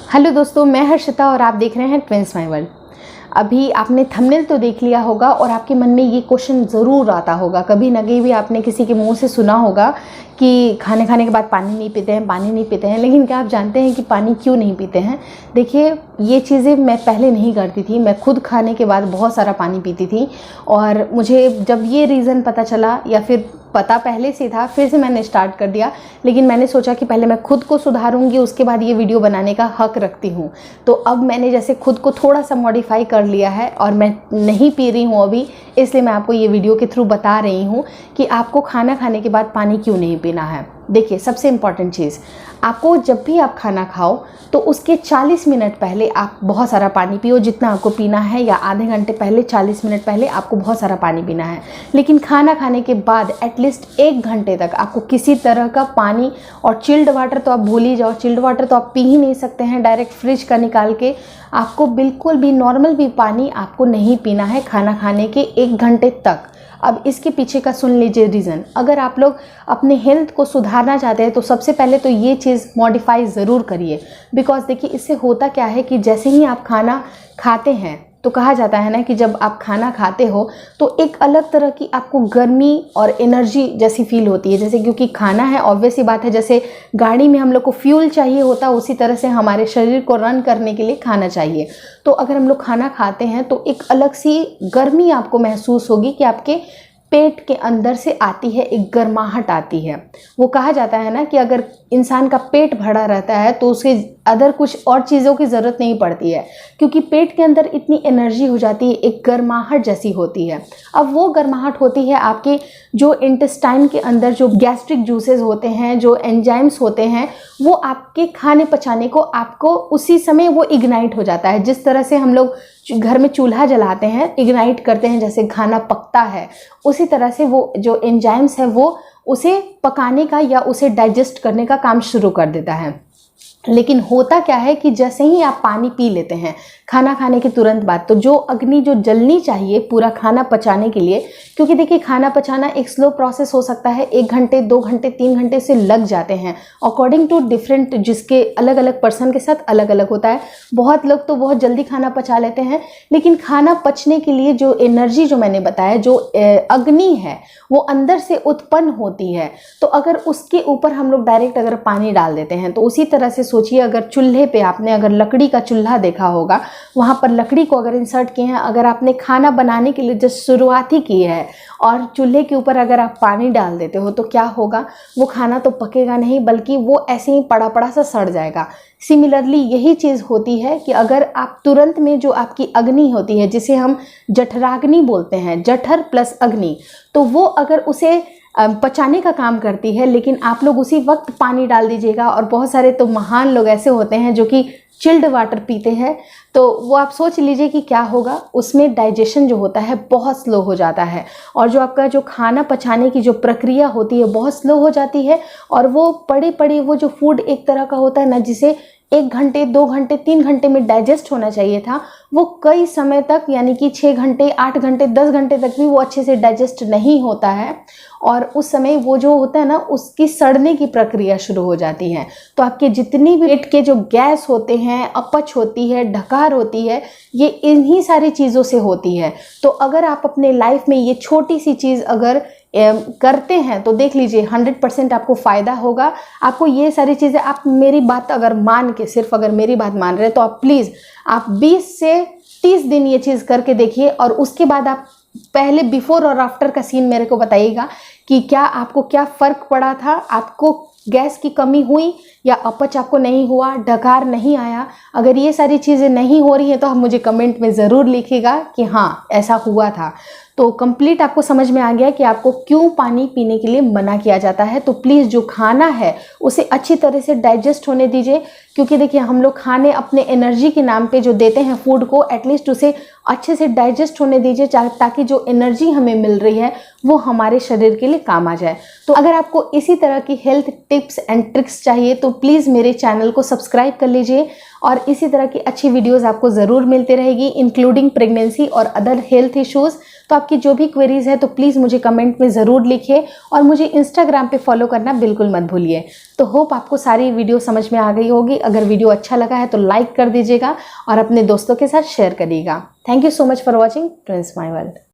Hello दोस्तों, मैं हर्षिता और आप देख रहे हैं ट्विंस माय वर्ल्ड। अभी आपने थंबनेल तो देख लिया होगा और आपके मन में ये क्वेश्चन ज़रूर आता होगा, कभी ना कभी भी आपने किसी के मुंह से सुना होगा कि खाने के बाद पानी नहीं पीते हैं, पानी नहीं पीते हैं। लेकिन क्या आप जानते हैं कि पानी क्यों नहीं पीते हैं? देखिए, ये चीज़ें मैं पहले नहीं करती थी। मैं खुद खाने के बाद बहुत सारा पानी पीती थी और मुझे जब ये रीज़न पता चला, या फिर पता पहले से था, फिर से मैंने स्टार्ट कर दिया। लेकिन मैंने सोचा कि पहले मैं खुद को सुधारूंगी, उसके बाद ये वीडियो बनाने का हक रखती हूँ। तो अब मैंने जैसे खुद को थोड़ा सा मॉडिफाई कर लिया है और मैं नहीं पी रही हूँ अभी, इसलिए मैं आपको ये वीडियो के थ्रू बता रही हूँ कि आपको खाना खाने के बाद पानी क्यों नहीं पीना है। देखिए, सबसे इम्पॉर्टेंट चीज़, आपको जब भी आप खाना खाओ तो उसके 40 मिनट पहले आप बहुत सारा पानी पियो, जितना आपको पीना है, या आधे घंटे पहले, 40 मिनट पहले आपको बहुत सारा पानी पीना है। लेकिन खाना खाने के बाद एटलीस्ट 1 घंटे तक आपको किसी तरह का पानी, और चिल्ड वाटर तो आप भूल ही जाओ। चिल्ड वाटर तो आप पी ही नहीं सकते हैं डायरेक्ट फ्रिज का निकाल के। आपको बिल्कुल भी नॉर्मल भी पानी आपको नहीं पीना है खाना खाने के 1 घंटे तक। अब इसके पीछे का सुन लीजिए रीज़न। अगर आप लोग अपने हेल्थ को सुधारना चाहते हैं तो सबसे पहले तो ये चीज़ मॉडिफाई ज़रूर करिए। बिकॉज देखिए, इससे होता क्या है कि जैसे ही आप खाना खाते हैं तो कहा जाता है ना कि जब आप खाना खाते हो तो एक अलग तरह की आपको गर्मी और एनर्जी जैसी फील होती है। जैसे क्योंकि खाना है, ऑब्वियस सी बात है, जैसे गाड़ी में हम लोग को फ्यूल चाहिए होता है, उसी तरह से हमारे शरीर को रन करने के लिए खाना चाहिए। तो अगर हम लोग खाना खाते हैं तो एक अलग सी गर्मी आपको महसूस होगी कि आपके पेट के अंदर से आती है, एक गर्माहट आती है। वो कहा जाता है ना कि अगर इंसान का पेट भरा रहता है तो उसे अदर कुछ और चीज़ों की ज़रूरत नहीं पड़ती है, क्योंकि पेट के अंदर इतनी एनर्जी हो जाती है, एक गर्माहट जैसी होती है। अब वो गर्माहट होती है आपके जो इंटेस्टाइन के अंदर जो गैस्ट्रिक जूसेस होते हैं, जो एंजाइम्स होते हैं, वो आपके खाने पचाने को आपको उसी समय वो इग्नाइट हो जाता है। जिस तरह से हम लोग घर में चूल्हा जलाते हैं, इग्नाइट करते हैं, जैसे खाना पकता है, उसी तरह से वो जो एंजाइम्स है वो उसे पकाने का या उसे डाइजेस्ट करने का काम शुरू कर देता है। लेकिन होता क्या है कि जैसे ही आप पानी पी लेते हैं खाना खाने के तुरंत बाद, तो जो अग्नि जो जलनी चाहिए पूरा खाना पचाने के लिए, क्योंकि देखिए खाना पचाना एक स्लो प्रोसेस हो सकता है, 1 घंटे 2 घंटे 3 घंटे से लग जाते हैं अकॉर्डिंग टू डिफरेंट, जिसके अलग अलग पर्सन के साथ अलग अलग होता है। बहुत लोग तो बहुत जल्दी खाना पचा लेते हैं, लेकिन खाना पचने के लिए जो एनर्जी जो मैंने बताया, जो अग्नि है, वो अंदर से उत्पन्न होती है। तो अगर उसके ऊपर हम लोग डायरेक्ट अगर पानी डाल देते हैं, तो उसी तरह से सोचिए, अगर चूल्हे पे आपने अगर लकड़ी का चूल्हा देखा होगा, वहाँ पर लकड़ी को अगर इंसर्ट किए हैं, अगर आपने खाना बनाने के लिए जस्ट शुरुआत ही की है और चूल्हे के ऊपर अगर आप पानी डाल देते हो, तो क्या होगा? वो खाना तो पकेगा नहीं, बल्कि वो ऐसे ही पड़ा पड़ा सा सड़ जाएगा। सिमिलरली यही चीज़ होती है कि अगर आप तुरंत में जो आपकी अग्नि होती है, जिसे हम जठराग्नि बोलते हैं, जठर प्लस अग्नि, तो वो अगर उसे पचाने का काम करती है, लेकिन आप लोग उसी वक्त पानी डाल दीजिएगा। और बहुत सारे तो महान लोग ऐसे होते हैं जो कि चिल्ड वाटर पीते हैं, तो वो आप सोच लीजिए कि क्या होगा। उसमें डाइजेशन जो होता है बहुत स्लो हो जाता है, और जो आपका जो खाना पचाने की जो प्रक्रिया होती है बहुत स्लो हो जाती है। और वो पड़े पड़े वो जो फूड एक तरह का होता है ना, जिसे 1 घंटे 2 घंटे 3 घंटे में डाइजेस्ट होना चाहिए था, वो कई समय तक, यानी कि 6 घंटे 8 घंटे 10 घंटे तक भी वो अच्छे से डाइजेस्ट नहीं होता है। और उस समय वो जो होता है ना, उसकी सड़ने की प्रक्रिया शुरू हो जाती है। तो आपके जितनी भी पेट के जो गैस होते हैं, अपच होती है, ढकार होती है, ये इन्हीं सारी चीज़ों से होती है। तो अगर आप अपने लाइफ में ये छोटी सी चीज़ अगर करते हैं तो देख लीजिए 100% आपको फ़ायदा होगा। आपको ये सारी चीज़ें, आप मेरी बात अगर मान के, सिर्फ अगर मेरी बात मान रहे हैं, तो आप प्लीज़ आप 20 से 30 दिन ये चीज़ करके देखिए, और उसके बाद आप पहले बिफोर और आफ्टर का सीन मेरे को बताइएगा कि क्या आपको क्या फ़र्क पड़ा था। आपको गैस की कमी हुई या अपच आपको नहीं हुआ, डकार नहीं आया? अगर ये सारी चीज़ें नहीं हो रही हैं तो आप मुझे कमेंट में ज़रूर लिखिएगा कि हाँ ऐसा हुआ था। तो कंप्लीट आपको समझ में आ गया कि आपको क्यों पानी पीने के लिए मना किया जाता है। तो प्लीज़ जो खाना है उसे अच्छी तरह से डाइजेस्ट होने दीजिए, क्योंकि देखिए हम लोग खाने अपने एनर्जी के नाम पे जो देते हैं फूड को, एटलीस्ट उसे अच्छे से डाइजेस्ट होने दीजिए, ताकि जो एनर्जी हमें मिल रही है वो हमारे शरीर के लिए काम आ जाए। तो अगर आपको इसी तरह की हेल्थ टिप्स एंड ट्रिक्स चाहिए तो प्लीज़ मेरे चैनल को सब्सक्राइब कर लीजिए और इसी तरह की अच्छी वीडियोस आपको ज़रूर मिलती रहेगी, इंक्लूडिंग प्रेगनेंसी और अदर हेल्थ इश्यूज़। तो आपकी जो भी क्वेरीज है तो प्लीज़ मुझे कमेंट में ज़रूर लिखिए और मुझे इंस्टाग्राम पे फॉलो करना बिल्कुल मत भूलिए। तो होप आपको सारी वीडियो समझ में आ गई होगी। अगर वीडियो अच्छा लगा है तो लाइक कर दीजिएगा और अपने दोस्तों के साथ शेयर करिएगा। Thank you so much for watching twins my world.